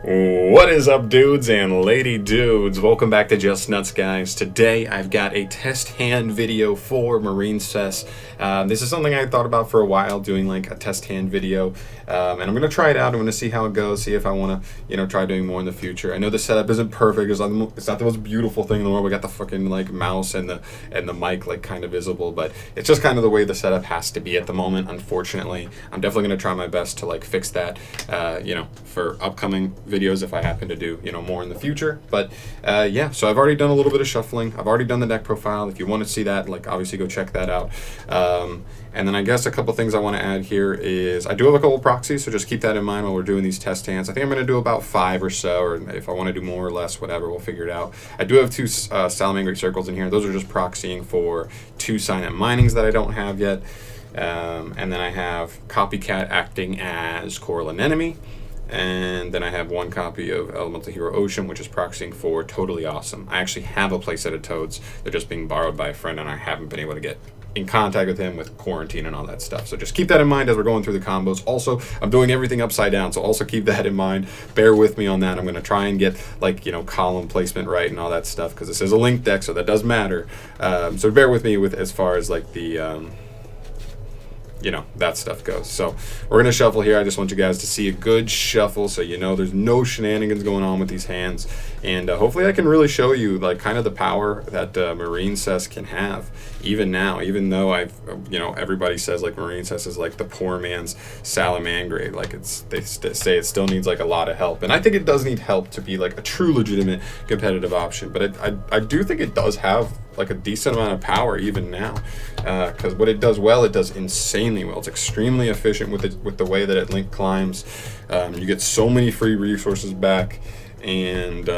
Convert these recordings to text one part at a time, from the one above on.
What is up, dudes and lady dudes? Welcome back to Just Nuts, guys. Today I've got a test hand video for MARINCESS. This is something I thought about for a while, doing like a test hand video, and I'm gonna try it out. I'm gonna see how it goes, see if I want to, try doing more in the future. I know the setup isn't perfect. It's not the most beautiful thing in the world. We got the fucking like mouse and the mic like kind of visible, but it's just kind of the way the setup has to be at the moment. Unfortunately, I'm definitely gonna try my best to like fix that, for upcoming videos if I happen to do more in the future. But yeah, so I've already done a little bit of shuffling. I've already done the deck profile. If you want to see that, like, obviously go check that out. And then I guess a couple things I want to add here is I do have a couple proxies, so just keep that in mind while we're doing these test hands. I think I'm going to do about 5 or so, or if I want to do more or less, whatever, we'll figure it out. I do have 2 Salamangreat circles in here. Those are just proxying for 2 Signet Minings that I don't have yet. And then I have Copycat acting as Coral Anemone. And then I have 1 copy of Elemental Hero Ocean, which is proxying for Totally Awesome. I actually have a playset of Toads. They're just being borrowed by a friend, and I haven't been able to get in contact with him with quarantine and all that stuff. So just keep that in mind as we're going through the combos. Also, I'm doing everything upside down, so also keep that in mind. Bear with me on that. I'm going to try and get, like, column placement right and all that stuff, because this is a linked deck, so that does matter. So bear with me with as far as, like, the... that stuff goes. So we're gonna shuffle here. I just want you guys to see a good shuffle, so there's no shenanigans going on with these hands, and hopefully I can really show you like kind of the power that MARINCESS can have even now, even though I've everybody says like MARINCESS is like the poor man's Salamangreat. Like they say it still needs like a lot of help, and I think it does need help to be like a true legitimate competitive option, but I do think it does have like a decent amount of power even now, because what it does well, it does insanely well. It's extremely efficient with the way that it link climbs. You get so many free resources back, and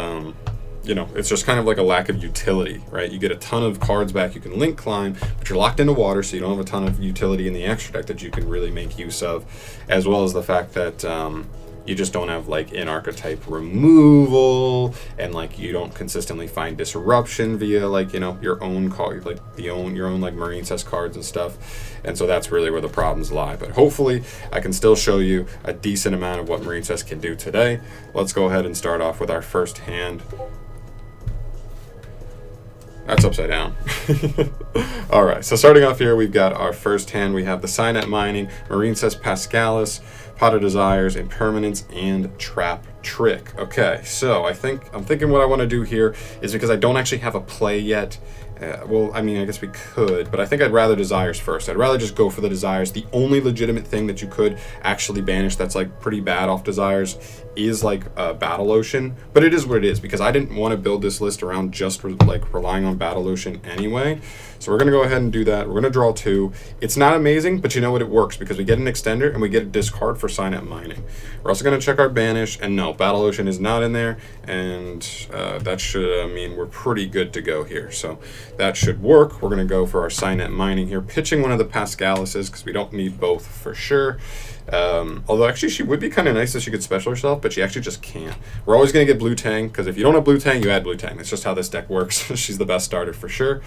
it's just kind of like a lack of utility, right? You get a ton of cards back. You can link climb, but you're locked into water, so you don't have a ton of utility in the extra deck that you can really make use of, as well as the fact that you just don't have like in archetype removal, and like you don't consistently find disruption via like your own card, like your own like MARINCESS cards and stuff. And so that's really where the problems lie. But hopefully I can still show you a decent amount of what MARINCESS can do today. Let's go ahead and start off with our first hand. That's upside down. All right, so starting off here, we've got our first hand. We have the Signet Mining, MARINCESS Pascalis, Pot of Desires, Impermanence, and Trap Trick. Okay, so I'm thinking what I want to do here is, because I don't actually have a play yet, well, I mean, I guess we could, but I think I'd rather Desires first. I'd rather just go for the Desires. The only legitimate thing that you could actually banish that's like pretty bad off Desires is like Battle Ocean, but it is what it is, because I didn't want to build this list around just like relying on Battle Ocean anyway. So we're going to go ahead and do that. We're going to draw 2. It's not amazing, but you know what? It works because we get an extender and we get a discard for Signet Mining. We're also going to check our banish, and no, Battle Ocean is not in there, and that should mean we're pretty good to go here. So that should work. We're going to go for our Signet Mining here, pitching one of the Pascalises because we don't need both for sure. Although actually she would be kind of nice if she could special herself, but she actually just can't. We're always going to get Blue Tang, because if you don't have Blue Tang, you add Blue Tang. That's just how this deck works. She's the best starter for sure.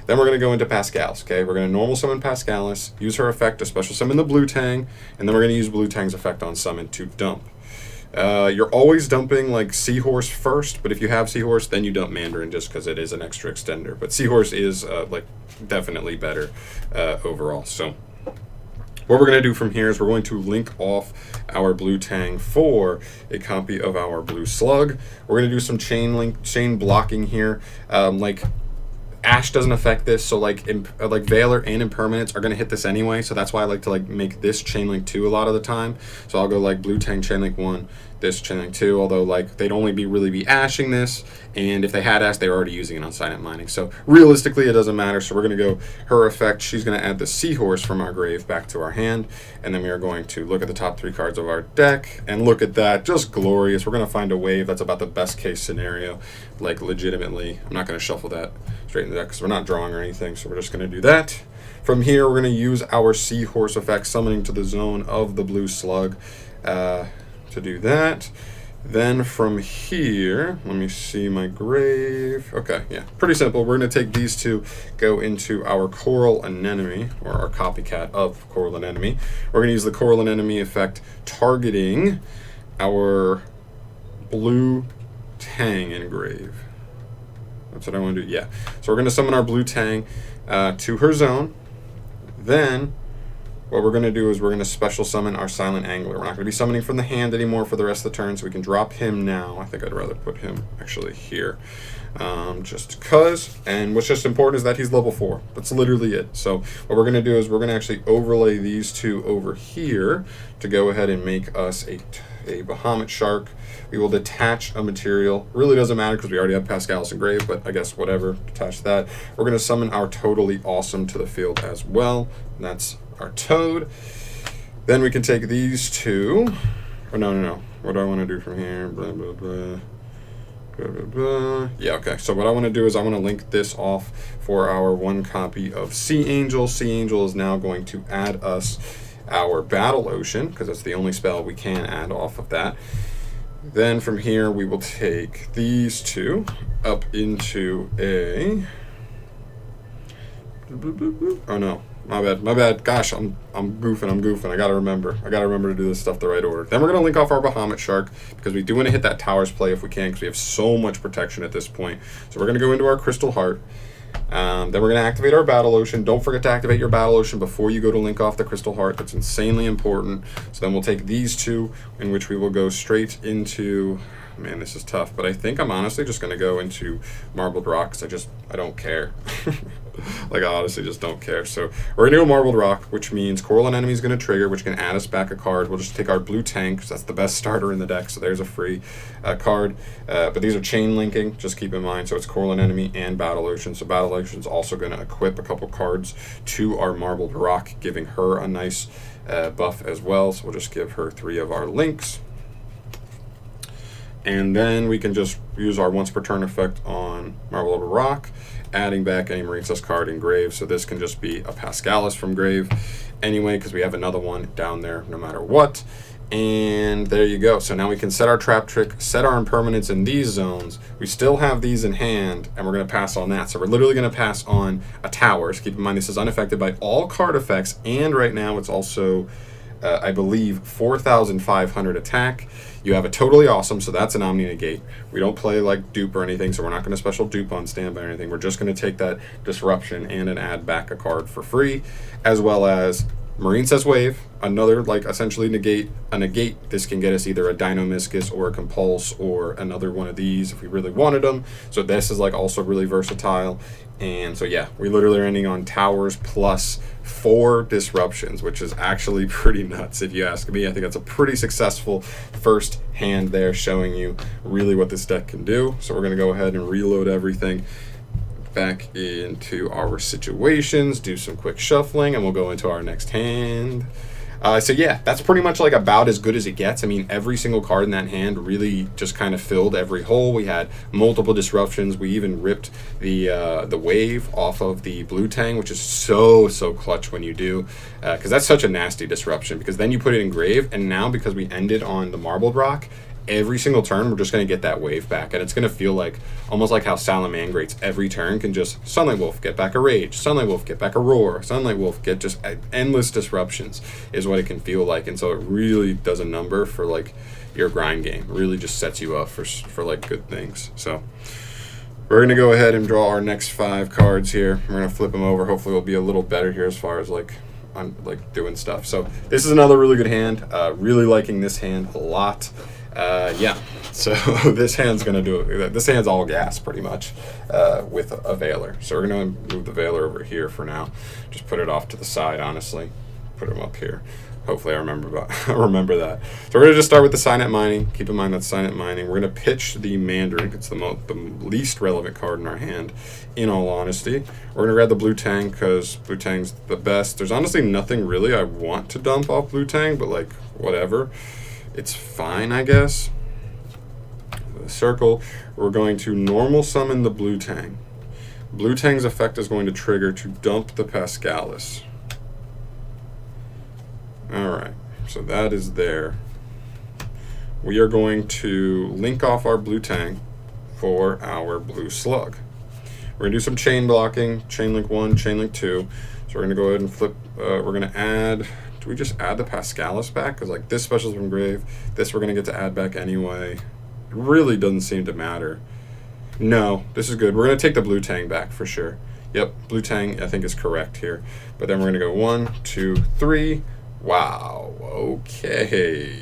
Then we're going to go into Pascalis, okay? We're going to normal summon Pascalis, use her effect to special summon the Blue Tang, and then we're going to use Blue Tang's effect on summon to dump. You're always dumping like Seahorse first, but if you have Seahorse, then you dump Mandarin just because it is an extra extender. But Seahorse is like definitely better overall. So what we're going to do from here is we're going to link off our Blue Tang for a copy of our Blue Slug. We're going to do some chain blocking here. Like Ash doesn't affect this, so like Valor and Impermanence are going to hit this anyway, so that's why I like to like make this chain link 2 a lot of the time. So I'll go like Blue Tang chain link 1, this chain link 2, although like they'd only really be ashing this, and if they had Ash, they were already using it on Signet Mining. So realistically, it doesn't matter. So we're going to go her effect. She's going to add the Seahorse from our grave back to our hand, and then we are going to look at the top 3 cards of our deck, and look at that, just glorious. We're going to find a wave that's about the best case scenario, like legitimately. I'm not going to shuffle that straight into the deck because we're not drawing or anything, so we're just going to do that. From here, we're going to use our Seahorse effect, summoning to the zone of the Blue Slug, to do that. Then from here, let me see my grave. Okay, yeah, pretty simple. We're going to take these 2, go into our Coral Anemone, or our copycat of Coral Anemone. We're going to use the Coral Anemone effect targeting our blue tang engrave. That's what I want to do. Yeah. So we're going to summon our blue tang to her zone. Then what we're going to do is we're going to special summon our silent angler. We're not going to be summoning from the hand anymore for the rest of the turn, so we can drop him now. I think I'd rather put him actually here, just because. And what's just important is that he's level 4. That's literally it. So what we're going to do is we're going to actually overlay these two over here to go ahead and make us a Bahamut shark. We will detach a material. Really doesn't matter because we already have Pascal's Engrave, but I guess whatever, detach that. We're going to summon our Totally Awesome to the field as well. And that's our Toad. Then we can take these two. Oh, no. What do I want to do from here? Blah, blah, blah. Blah, blah, blah. Yeah, okay. So what I want to do is I want to link this off for our 1 copy of Sea Angel. Sea Angel is now going to add us our Battle Ocean, because that's the only spell we can add off of that. Then from here we will take these two up into a... Oh no, my bad. Gosh, I'm goofing. I gotta remember to do this stuff the right order. Then we're gonna link off our Bahamut shark because we do want to hit that Towers play if we can, because we have so much protection at this point. So we're gonna go into our Crystal Heart. Then we're going to activate our Battle Ocean. Don't forget to activate your Battle Ocean before you go to link off the Crystal Heart. That's insanely important. So then we'll take these two, in which we will go straight into... Man, this is tough, but I think I'm honestly just going to go into Marbled Rock because I don't care. Like, I honestly just don't care. So we're going to go Marbled Rock, which means Coralline Enemy is going to trigger, which can add us back a card. We'll just take our blue tank, because that's the best starter in the deck, so there's a free card. But these are chain linking, just keep in mind. So it's Coralline Enemy and Battle Ocean. So Battle Ocean is also going to equip a couple cards to our Marbled Rock, giving her a nice buff as well. So we'll just give her 3 of our links. And then we can just use our once per turn effect on Marbled Rock, adding back any MARINCESS card in grave. So this can just be a Pascalis from grave anyway, because we have another one down there no matter what. And there you go. So now we can set our Trap Trick, set our impermanence in these zones. We still have these in hand, and we're going to pass on that. So we're literally going to pass on a Towers. Keep in mind this is unaffected by all card effects, and right now it's also... I believe 4,500 attack. You have a Totally Awesome, so that's an Omni Negate. We don't play like dupe or anything, so we're not going to special dupe on standby or anything. We're just going to take that Disruption and then add back a card for free, as well as MARINCESS Wave, another like essentially a negate. This can get us either a Dino-Miscus or a Compulse or another one of these if we really wanted them. So this is like also really versatile. And so yeah, we literally are ending on Towers plus 4 disruptions, which is actually pretty nuts if you ask me. I think that's a pretty successful first hand there, showing you really what this deck can do. So we're going to go ahead and reload everything back into our situations, do some quick shuffling, and we'll go into our next hand. So yeah, that's pretty much like about as good as it gets. I mean, every single card in that hand really just kind of filled every hole. We had multiple disruptions. We even ripped the wave off of the blue tang, which is so clutch when you do, because that's such a nasty disruption, because then you put it in grave, and now because we ended on the Marbled Rock, every single turn we're just going to get that wave back, and it's going to feel like almost like how Salamangrates every turn can just Sunlight Wolf, get back a Rage, Sunlight Wolf, get back a Roar, Sunlight Wolf, get just endless disruptions is what it can feel like. And so it really does a number for like your grind game. It really just sets you up for like good things. So we're going to go ahead and draw our next 5 cards here. We're going to flip them over. Hopefully we'll be a little better here as far as like I'm like doing stuff. So this is another really good hand. Really liking this hand a lot. Yeah, so this hand's gonna do it. This hand's all gas pretty much with a Veiler. So we're gonna move the Veiler over here for now. Just put it off to the side, honestly. Put him up here. Hopefully I remember that. So we're gonna just start with the Signet Mining. Keep in mind that's Signet Mining. We're gonna pitch the Mandarin. It's the least relevant card in our hand, in all honesty. We're gonna grab the Blue Tang because Blue Tang's the best. There's honestly nothing really I want to dump off Blue Tang, but like whatever. It's fine, I guess. The circle, we're going to normal summon the Blue Tang. Blue Tang's effect is going to trigger to dump the Pascalis. Alright, so that is there. We are going to link off our Blue Tang for our Blue Slug. We're going to do some chain blocking, chain link 1, chain link 2. So we're going to go ahead and flip, we're going to add... Do we just add the Pascalis back? Because like this special's from grave. This we're going to get to add back anyway. It really doesn't seem to matter. No, this is good. We're going to take the blue tang back for sure. Yep, blue tang I think is correct here. But then we're going to go 1, 2, 3. Wow, okay.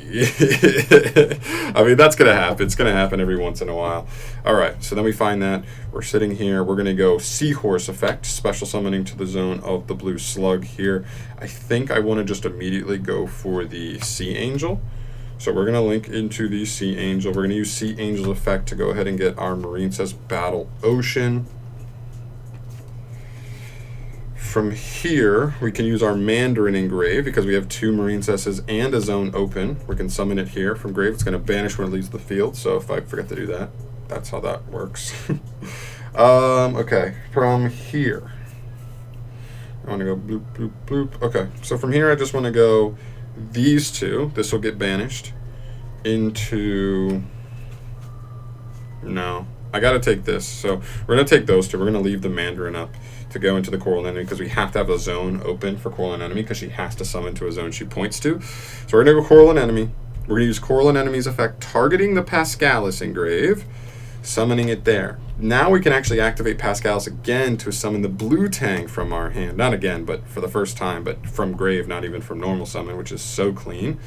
I mean, that's going to happen. It's going to happen every once in a while. All right, so then we find that. We're sitting here. We're going to go Seahorse effect, special summoning to the zone of the blue slug here. I think I want to just immediately go for the Sea Angel. So we're going to link into the Sea Angel. We're going to use Sea Angel effect to go ahead and get our MARINCESS Battle Ocean. From here, we can use our Mandarin in grave because we have 2 MARINCESSes and a zone open. We can summon it here from grave. It's going to banish when it leaves the field, so if I forget to do that, that's how that works. Okay, from here, I want to go bloop, bloop, bloop. Okay, so from here I just want to go these 2. This will get banished into... No, I got to take this. So we're going to take those 2. We're going to leave the Mandarin up to go into the Coral Anemone because we have to have a zone open for Coral Anemone because she has to summon to a zone she points to. So we're going to go Coral Anemone. We're going to use Coral Anemone's effect, targeting the Pascalis in grave, summoning it there. Now we can actually activate Pascalis again to summon the blue tang from our hand. Not again, but for the first time, but from grave, not even from normal summon, which is so clean.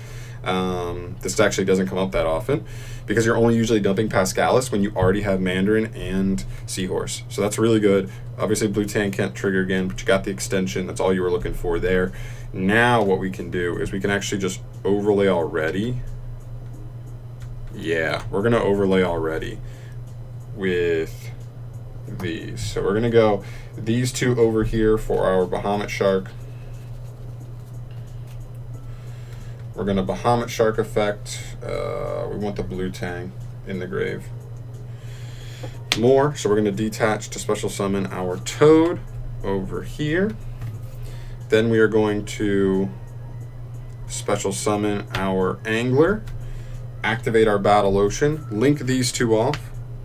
This actually doesn't come up that often because you're only usually dumping Pascalis when you already have Mandarin and Seahorse. So that's really good. Obviously blue tang can't trigger again, but you got the extension. That's all you were looking for there. Now what we can do is we can actually just overlay already. Yeah, we're going to overlay already with these. So we're going to go these 2 over here for our Bahamut Shark. We're going to Bahamut Shark effect. We want the blue tang in the grave. More, so we're going to detach to special summon our Toad over here. Then we are going to special summon our Angler, activate our Battle Ocean, link these 2 off.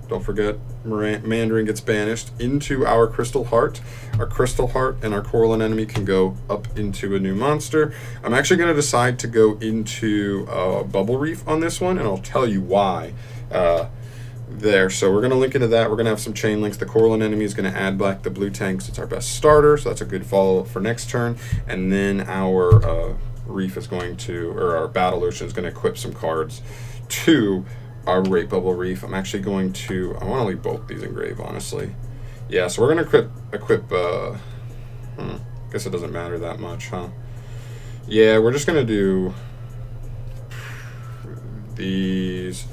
Don't forget, Mandarin gets banished into our Crystal Heart. Our Crystal Heart and our Coral Anemone can go up into a new monster. I'm actually going to decide to go into Bubble Reef on this one, and I'll tell you why there. So we're going to link into that. We're going to have some chain links. The Coral Anemone is going to add back the blue tang because it's our best starter, so that's a good follow-up for next turn. And then our Reef is going to, or our Battle Ocean is going to equip some cards to our Great Bubble Reef. I'm actually going to, I want to leave both these in grave, honestly. Yeah, so we're going to equip guess it doesn't matter that much, huh? Yeah, we're just going to do these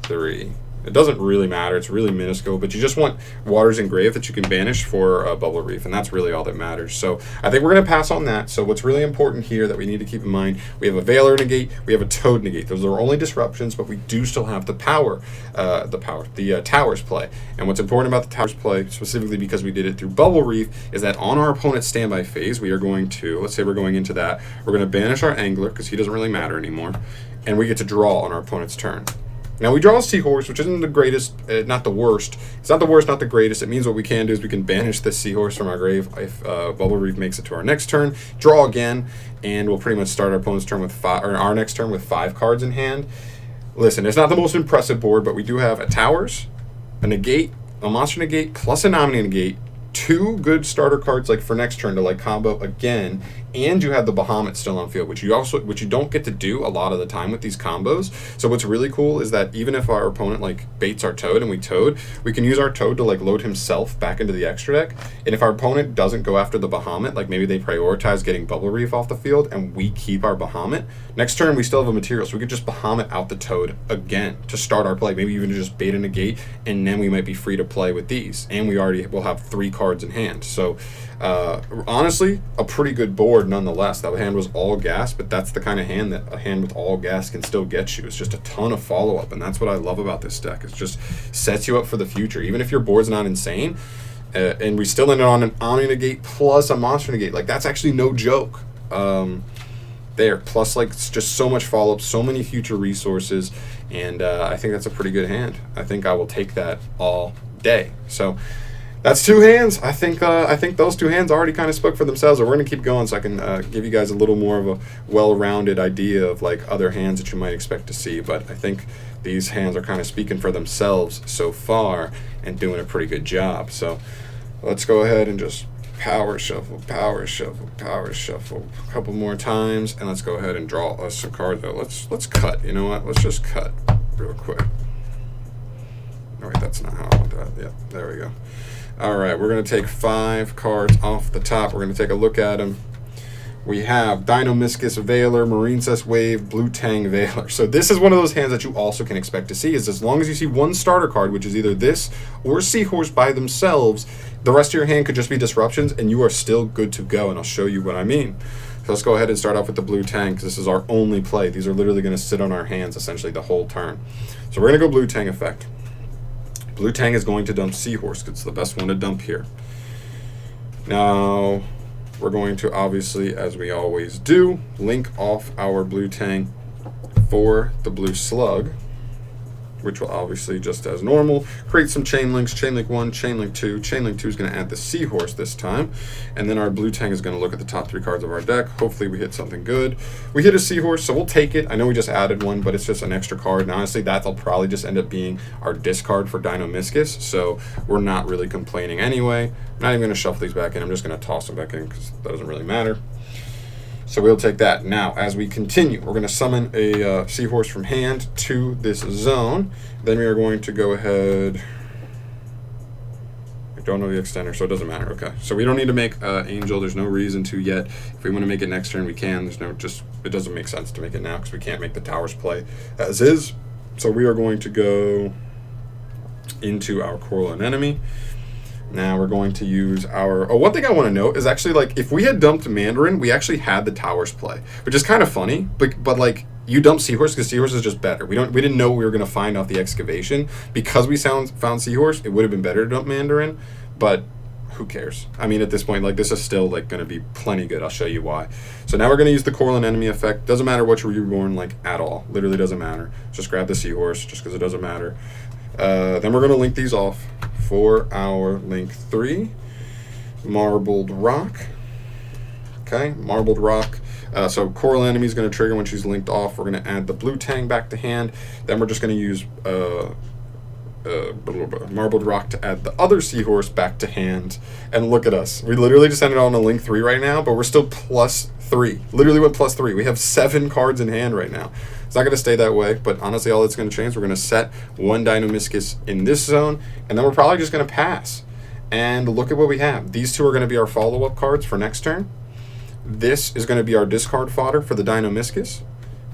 3. It doesn't really matter. It's really minuscule, but you just want Waters in grave that you can banish for Bubble Reef, and that's really all that matters. So I think we're going to pass on that. So what's really important here that we need to keep in mind, we have a Veiler negate, we have a Toad negate. Those are only disruptions, but we do still have the Towers play. And what's important about the Towers play, specifically because we did it through Bubble Reef, is that on our opponent's standby phase, we are going to, let's say we're going into that, we're going to banish our Angler, because he doesn't really matter anymore, and we get to draw on our opponent's turn. Now we draw a Seahorse, which isn't the greatest, not the worst. It's not the worst, not the greatest. It means what we can do is we can banish this Seahorse from our grave if Bubble Reef makes it to our next turn, draw again, and we'll pretty much start our opponent's turn with 5, or our next turn with 5 cards in hand. Listen, it's not the most impressive board, but we do have a Towers, a negate, a monster negate, plus a nominee negate, 2 good starter cards like for next turn to like combo again, and you have the Bahamut still on field, which you don't get to do a lot of the time with these combos. So what's really cool is that even if our opponent like baits our Toad and we Toad, we can use our Toad to like load himself back into the extra deck. And if our opponent doesn't go after the Bahamut, like maybe they prioritize getting Bubble Reef off the field and we keep our Bahamut, next turn we still have a material, so we could just Bahamut out the Toad again to start our play. Maybe even just bait a negate, and then we might be free to play with these, and we already will have 3 cards in hand. So honestly, a pretty good board nonetheless. That hand was all gas, but that's the kind of hand that a hand with all gas can still get you. It's just a ton of follow-up, and that's what I love about this deck. It just sets you up for the future. Even if your board's not insane, and we still ended on an Omni negate plus a monster negate, like that's actually no joke. There, plus like it's just so much follow-up, so many future resources, and I think that's a pretty good hand. I think I will take that all day. So That's two hands. I think those two hands already kind of spoke for themselves. But we're gonna keep going so I can give you guys a little more of a well-rounded idea of like other hands that you might expect to see. But I think these hands are kind of speaking for themselves so far and doing a pretty good job. So let's go ahead and just power shuffle, power shuffle, power shuffle a couple more times, and let's go ahead and draw us a card though. Let's cut. You know what? Let's just cut real quick. All right, that's not how I want that. Yeah, there we go. All right, we're going to take 5 cards off the top. We're going to take a look at them. We have Dinomischus Veiler, Marincess Wave, Blue Tang Veiler. So this is one of those hands that you also can expect to see, is as long as you see one starter card, which is either this or Seahorse by themselves, the rest of your hand could just be disruptions, and you are still good to go, and I'll show you what I mean. So let's go ahead and start off with the Blue Tang, because this is our only play. These are literally going to sit on our hands essentially the whole turn. So we're going to go Blue Tang effect. Blue Tang is going to dump Seahorse, because it's the best one to dump here. Now, we're going to obviously, as we always do, link off our Blue Tang for the Blue Slug, which will obviously, just as normal, create some chain links. Chain link 1, chain link 2. Chain link 2 is going to add the Seahorse this time. And then our Blue Tang is going to look at the top 3 cards of our deck. Hopefully we hit something good. We hit a Seahorse, so we'll take it. I know we just added one, but it's just an extra card. And honestly, that'll probably just end up being our discard for Dinomischus. So we're not really complaining anyway. I'm not even going to shuffle these back in. I'm just going to toss them back in because that doesn't really matter. So we'll take that. Now, as we continue, we're going to summon a Seahorse from hand to this zone. Then we are going to go ahead. I don't know the extender, so it doesn't matter. Okay. So we don't need to make Angel. There's no reason to yet. If we want to make it next turn, we can. There's no it doesn't make sense to make it now because we can't make the towers play as is. So we are going to go into our Coral Anemone. Now we're going to use our, oh, one thing I want to note is actually, like, if we had dumped Mandarin, we actually had the towers play, which is kind of funny, but like, you dump Seahorse because Seahorse is just better. We didn't know we were going to find off the excavation. Because we found Seahorse, it would have been better to dump Mandarin, but who cares? I mean, at this point, like, this is still, like, going to be plenty good. I'll show you why. So now we're going to use the Coral Anemone effect. Doesn't matter what you were born, like, at all. Literally doesn't matter. Just grab the Seahorse just because it doesn't matter. Then we're going to link these off for our link 3, Marbled Rock. Okay, Marbled Rock. So Coral Anemone is going to trigger when she's linked off. We're going to add the Blue Tang back to hand. Then we're just going to use Marbled Rock to add the other Seahorse back to hand. And look at us. We literally just ended on a link 3 right now, but we're still +3. Literally went +3. We have 7 cards in hand right now. It's not going to stay that way, but honestly, all that's going to change, we're going to set one Dinomischus in this zone, and then we're probably just going to pass. And look at what we have. These 2 are going to be our follow-up cards for next turn. This is going to be our discard fodder for the Dinomischus.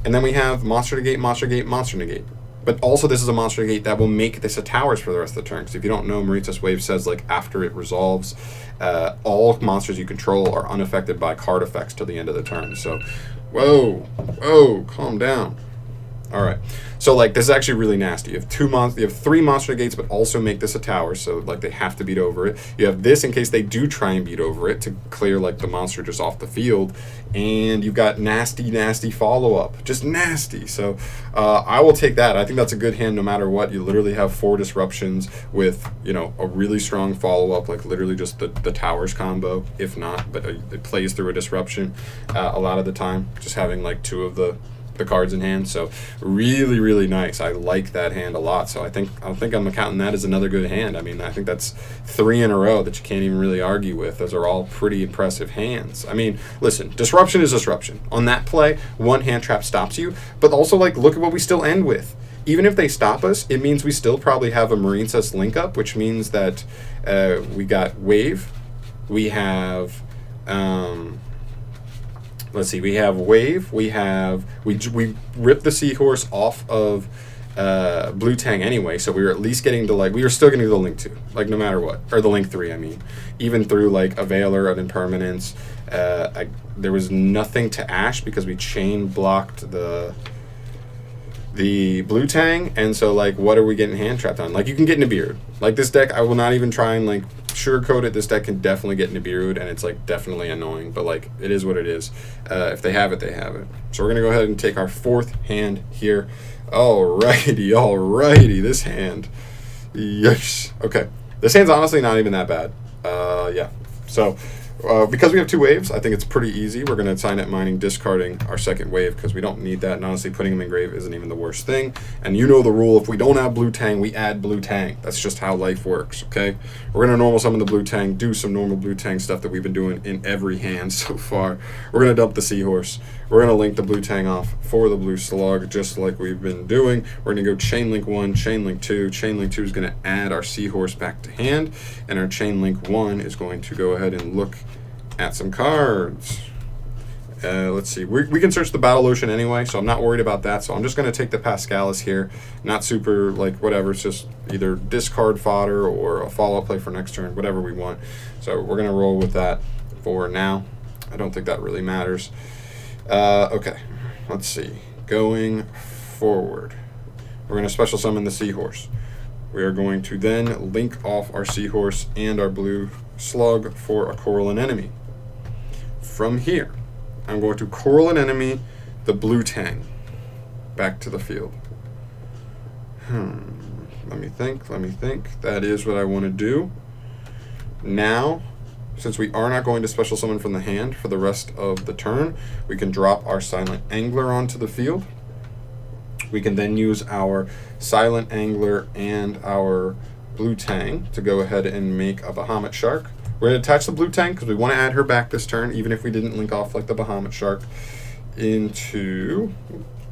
And then we have Monster Negate, Monster Negate, Monster Negate. But also this is a Monster Negate that will make this a towers for the rest of the turn. Because if you don't know, Marincess Wave says, like, after it resolves, all monsters you control are unaffected by card effects till the end of the turn. So, whoa, calm down. All right, so like this is actually really nasty. You have 3 Monster Negates, but also make this a tower, so like they have to beat over it. You have this in case they do try and beat over it to clear like the monster just off the field, and you've got nasty follow-up, just nasty. So I will take that. I think that's a good hand no matter what. You literally have 4 disruptions with, you know, a really strong follow-up, like literally just the towers combo, if not, but it plays through a disruption a lot of the time, just having like 2 of the cards in hand. So really nice. I like that hand a lot. So I think I'm counting that as another good hand. I mean, I think that's 3 in a row that you can't even really argue with. Those are all pretty impressive hands. I mean, listen, disruption is disruption. On that play, 1 hand trap stops you, but also like look at what we still end with. Even if they stop us, it means we still probably have a Marincess link up, which means that we got Wave, we have let's see, we have Wave, we ripped the Seahorse off of Blue Tang anyway, so we were at least getting to, like, we were still getting to the link 2, like, no matter what, or the link 3, I mean, even through like a Veiler, an Impermanence. There was nothing to Ash because we chain blocked the Blue Tang, and so like what are we getting hand trapped on? Like, you can get Nibiru'd. Like, this deck, I will not even try and like sugarcoat it. This deck can definitely get Nibiru'd, and it's like definitely annoying, but like it is what it is. If they have it, they have it. So we're gonna go ahead and take our 4th hand here. Alrighty, this hand. Yes. Okay. This hand's honestly not even that bad. Yeah. So because we have 2 waves, I think it's pretty easy. We're going to sign it mining, discarding our second wave because we don't need that. And honestly, putting them in grave isn't even the worst thing. And you know the rule, if we don't have blue tang, we add blue tang. That's just how life works, okay? We're going to normal summon the blue tang, do some normal blue tang stuff that we've been doing in every hand so far. We're going to dump the seahorse. We're going to link the blue tang off for the blue slug, just like we've been doing. We're going to go chain link 1, chain link 2. Chain link 2 is going to add our seahorse back to hand. And our chain link 1 is going to go ahead and look at some cards. Let's see. We can search the Battle Ocean anyway, so I'm not worried about that. So I'm just going to take the Pascalis here. Not super, like, whatever. It's just either discard fodder or a follow-up play for next turn, whatever we want. So we're going to roll with that for now. I don't think that really matters. Okay. Let's see. Going forward, we're going to special summon the Seahorse. We are going to then link off our Seahorse and our blue slug for a Coral Anemone. From here, I'm going to Coral Anemone the blue tang back to the field. Let me think. That is what I want to do. Now, since we are not going to special summon from the hand for the rest of the turn, we can drop our Silent Angler onto the field. We can then use our Silent Angler and our blue tang to go ahead and make a Bahamut Shark. We're going to attach the blue tang because we want to add her back this turn, even if we didn't link off like the Bahamut Shark, into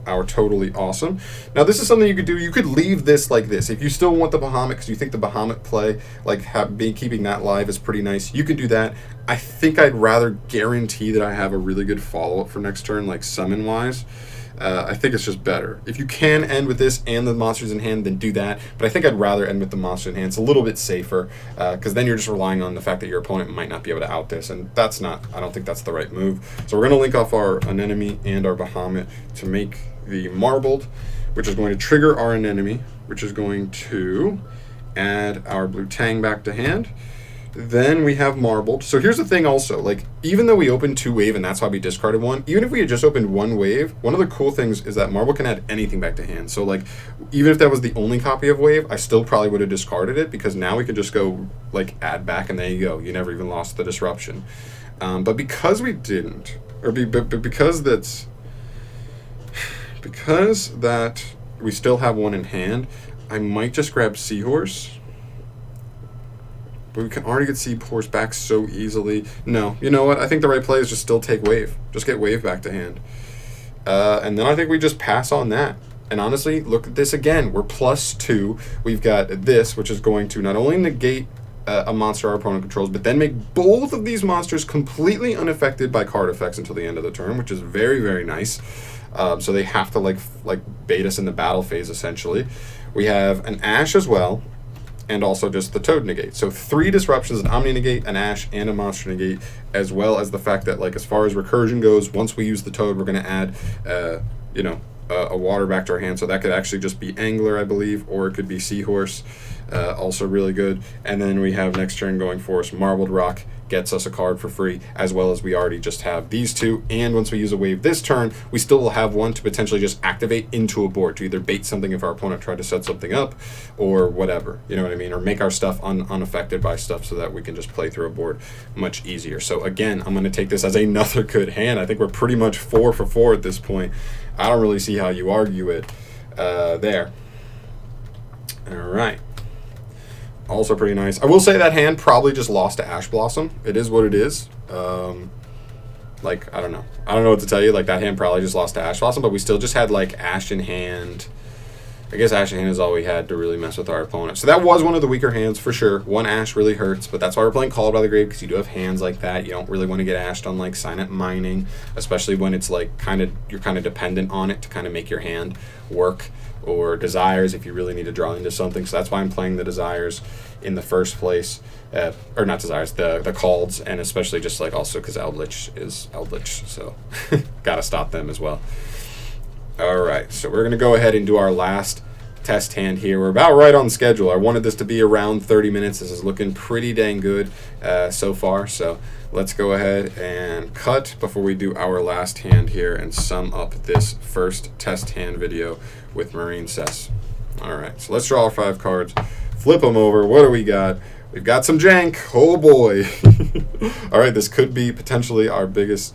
our Totally Awesome. Now this is something you could do. You could leave this like this. If you still want the Bahamut because you think the Bahamut play, like keeping that live is pretty nice, you can do that. I think I'd rather guarantee that I have a really good follow-up for next turn, like summon-wise. I think it's just better. If you can end with this and the monsters in hand, then do that. But I think I'd rather end with the monster in hand. It's a little bit safer because then you're just relying on the fact that your opponent might not be able to out this, and that's not. I don't think that's the right move. So we're going to link off our Anemone and our Bahamut to make the Marbled, which is going to trigger our Anemone, which is going to add our blue tang back to hand. Then we have Marbled. So here's the thing also, like, even though we opened 2 wave and that's why we discarded 1, even if we had just opened 1 wave, one of the cool things is that Marble can add anything back to hand. So like, even if that was the only copy of wave, I still probably would have discarded it because now we can just go like add back and there you go. You never even lost the disruption. But because we didn't, or because that we still have 1 in hand, I might just grab Seahorse. But we can already get Seahorse back so easily. No, you know what? I think the right play is just still take wave. Just get wave back to hand. And then I think we just pass on that. And honestly, look at this again. We're +2. We've got this, which is going to not only negate a monster our opponent controls, but then make both of these monsters completely unaffected by card effects until the end of the turn, which is very, very nice. So they have to like bait us in the battle phase, essentially. We have an Ash as well, and also just the Toad negate. So 3 disruptions, an Omni negate, an Ash, and a monster negate, as well as the fact that, like, as far as recursion goes, once we use the Toad, we're going to add, a water back to our hand. So that could actually just be Angler, I believe, or it could be Seahorse. Also really good. And then we have next turn going for us, Marbled Rock gets us a card for free, as well as we already just have these 2. And once we use a wave this turn, we still will have 1 to potentially just activate into a board to either bait something if our opponent tried to set something up or whatever, you know what I mean? Or make our stuff unaffected by stuff so that we can just play through a board much easier. So again, I'm going to take this as another good hand. I think we're pretty much 4 for 4 at this point. I don't really see how you argue it there. All right. Also pretty nice. I will say that hand probably just lost to Ash Blossom. It is what it is. Like, I don't know. I don't know what to tell you. Like, that hand probably just lost to Ash Blossom, but we still just had, like, Ash in hand. I guess Ash in hand is all we had to really mess with our opponent. So that was one of the weaker hands for sure. 1 Ash really hurts, but that's why we're playing Called by the Grave, because you do have hands like that. You don't really want to get ashed on, like, Signet Mining, especially when it's, like, you're kind of dependent on it to kind of make your hand work. Or Desires if you really need to draw into something. So that's why I'm playing the Desires in the first place. Or not Desires, the Calds, and especially just like also because Eldritch is Eldritch. So gotta stop them as well. Alright, so we're gonna go ahead and do our last test hand here. We're about right on schedule. I wanted this to be around 30 minutes. This is looking pretty dang good so far. So let's go ahead and cut before we do our last hand here and sum up this first test hand video with MARINCESS. Alright, so let's draw our 5 cards. Flip them over. What do we got? We've got some jank. Oh boy. All right, this could be potentially our biggest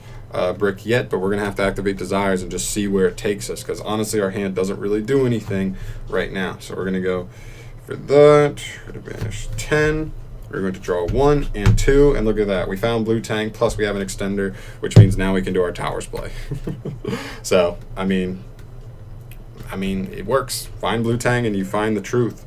brick yet, but we're going to have to activate desires and just see where it takes us, because honestly our hand doesn't really do anything right now. So we're going to go for that. We're going to banish 10. We're going to draw 1 and 2, and look at that. We found blue tank, plus we have an extender, which means now we can do our towers play. So, I mean, it works. Find blue tang and you find the truth.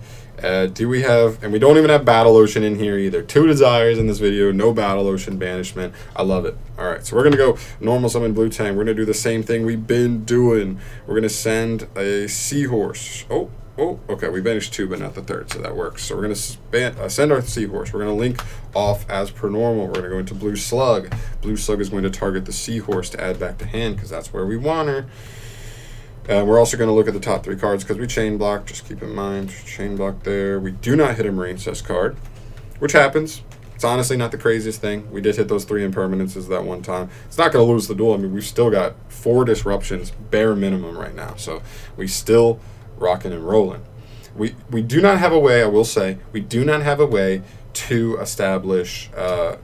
Do we have, and we don't even have Battle Ocean in here either. 2 desires in this video, no Battle Ocean banishment. I love it. All right, so we're gonna go normal summon blue tang. We're gonna do the same thing we've been doing. We're gonna send a seahorse. Oh, okay, we banished 2, but not the 3rd, so that works. So we're gonna send our seahorse. We're gonna link off as per normal. We're gonna go into blue slug. Blue slug is going to target the seahorse to add back to hand, because that's where we want her. We're also going to look at the top 3 cards because we chain block. Just keep in mind, chain block there. We do not hit a MARINCESS card, which happens. It's honestly not the craziest thing. We did hit those 3 impermanences that one time. It's not going to lose the duel. I mean, we've still got 4 disruptions, bare minimum right now. So we still rocking and rolling. We do not have a way, I will say, we do not have a way to establish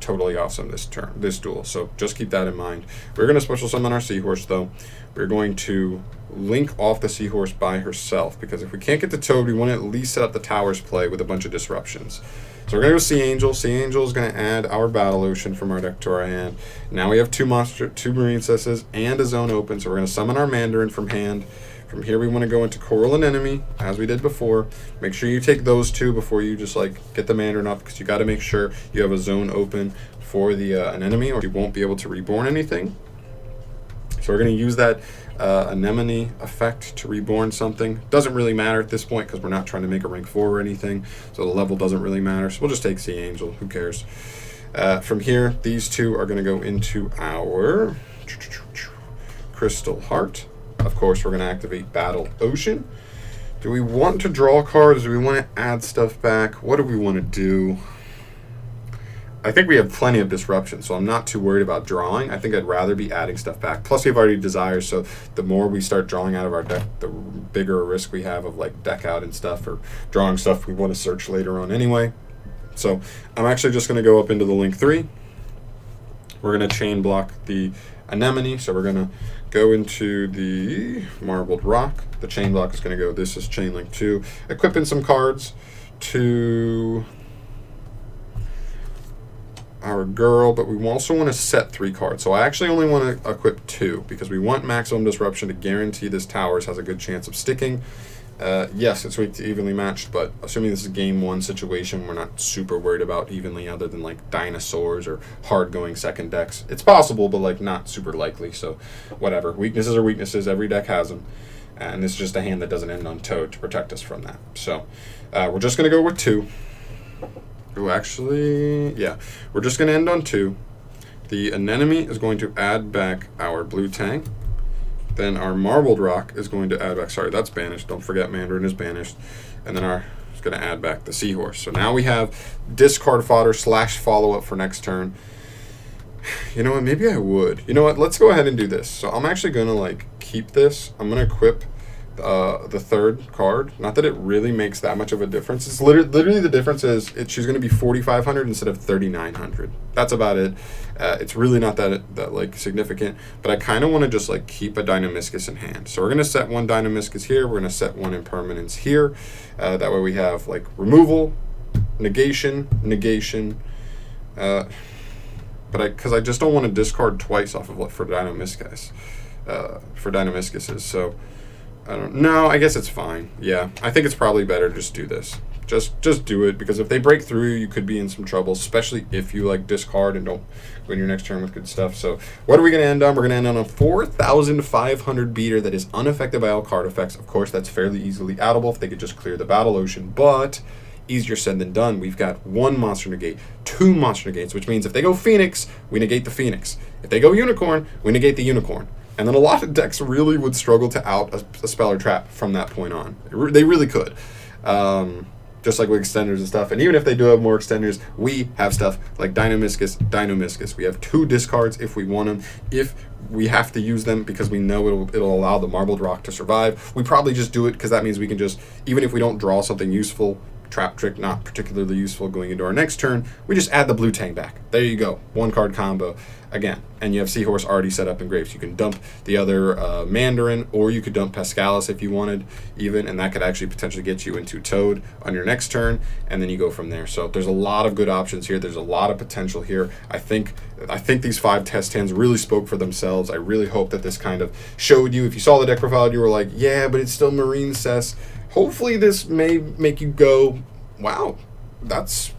totally awesome this duel. So just keep that in mind. We're going to special summon our seahorse though. We're going to link off the seahorse by herself, because if we can't get the toad, we want to at least set up the towers play with a bunch of disruptions. So we're going to go Sea Angel. Sea Angel is going to add our Battle Ocean from our deck to our hand. Now we have 2 Marincesses and a zone open, so we're going to summon our Mandarin from hand. From here we want to go into Coral and Enemy, as we did before. Make sure you take those 2 before you just like get the Mandarin up, because you got to make sure you have a zone open for the an enemy, or you won't be able to reborn anything. So we're going to use that anemone effect to reborn something. Doesn't really matter at this point because we're not trying to make a rank 4 or anything, so the level doesn't really matter. So we'll just take Sea Angel. Who cares? From here, these 2 are going to go into our Crystal Heart. Of course, we're going to activate Battle Ocean. Do we want to draw cards? Do we want to add stuff back? What do we want to do? I think we have plenty of disruption, so I'm not too worried about drawing. I think I'd rather be adding stuff back. Plus, we've already desires, so the more we start drawing out of our deck, the bigger a risk we have of like deck out and stuff, or drawing stuff we want to search later on anyway. So I'm actually just going to go up into the link 3. We're going to chain block the anemone, so we're going to go into the marbled rock. The chain block is going to go, this is chain link 2. Equipping some cards to our girl, but we also want to set 3 cards. So I actually only want to equip 2 because we want maximum disruption to guarantee this towers has a good chance of sticking. Yes, it's weak to evenly matched, but assuming this is a game 1 situation, we're not super worried about evenly, other than like dinosaurs or hard going second decks. It's possible, but like not super likely. So whatever, weaknesses are weaknesses. Every deck has them, and this is just a hand that doesn't end on toad to protect us from that. So we're just gonna go with 2. Oh, actually, yeah, we're just going to end on 2. The anemone is going to add back our blue tang. Then our marbled rock is going to add back, sorry, that's banished. Don't forget Mandarin is banished. And then it's going to add back the seahorse. So now we have discard fodder / follow-up for next turn. You know what, maybe I would. You know what, let's go ahead and do this. So I'm actually going to like keep this. I'm going to equip the 3rd card. Not that it really makes that much of a difference. It's literally the difference is she's going to be 4,500 instead of 3,900. That's about it. It's really not that like significant, but I kind of want to just like keep a Dynamiscus in hand. So we're going to set 1 Dynamiscus here. We're going to set 1 impermanence here. That way we have like removal, negation, but because I just don't want to discard twice off of what for Dynamiscus, so I don't know. I guess it's fine. Yeah, I think it's probably better to just do this. Just do it, because if they break through, you could be in some trouble, especially if you like discard and don't win your next turn with good stuff. So what are we going to end on? We're going to end on a 4,500 beater that is unaffected by all card effects. Of course, that's fairly easily outable if they could just clear the Battle Ocean, but easier said than done. We've got 1 monster negate, 2 monster negates, which means if they go Phoenix, we negate the Phoenix. If they go Unicorn, we negate the Unicorn. And then a lot of decks really would struggle to out a spell or trap from that point on. They really could. Just like with extenders and stuff. And even if they do have more extenders, we have stuff like Dinomischus. We have 2 discards if we want them. If we have to use them because we know it'll allow the marbled rock to survive, we probably just do it because that means we can just, even if we don't draw something useful, trap trick, not particularly useful. Going into our next turn, we just add the blue Tang back. There you go, 1-card combo again. And you have Seahorse already set up in graves. You can dump the other Mandarin, or you could dump Pascalis if you wanted even, and that could actually potentially get you into Toad on your next turn, and then you go from there. So there's a lot of good options here. There's a lot of potential here. I think these 5 test hands really spoke for themselves. I really hope that this kind of showed you, if you saw the deck profile and you were like, yeah, but it's still Marincess, hopefully this may make you go, wow, that's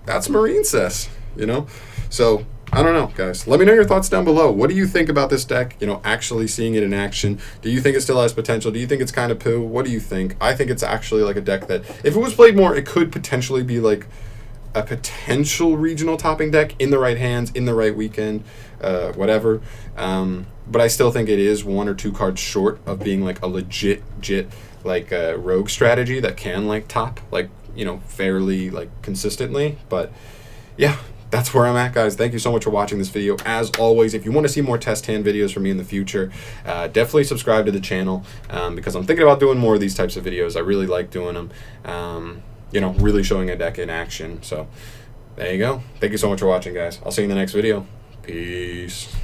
Marincess, you know? So I don't know, guys. Let me know your thoughts down below. What do you think about this deck, you know, actually seeing it in action? Do you think it still has potential? Do you think it's kind of poo? What do you think? I think it's actually like a deck that, if it was played more, it could potentially be like a potential regional topping deck in the right hands, in the right weekend, whatever. But I still think it is 1 or 2 cards short of being like a legit like rogue strategy that can like top, like, you know, fairly like consistently. But yeah, that's where I'm at, guys. Thank you so much for watching this video. As always, if you want to see more test hand videos from me in the future, definitely subscribe to the channel, because I'm thinking about doing more of these types of videos. I really like doing them, you know, really showing a deck in action. So there you go. Thank you so much for watching, guys. I'll see you in the next video. Peace.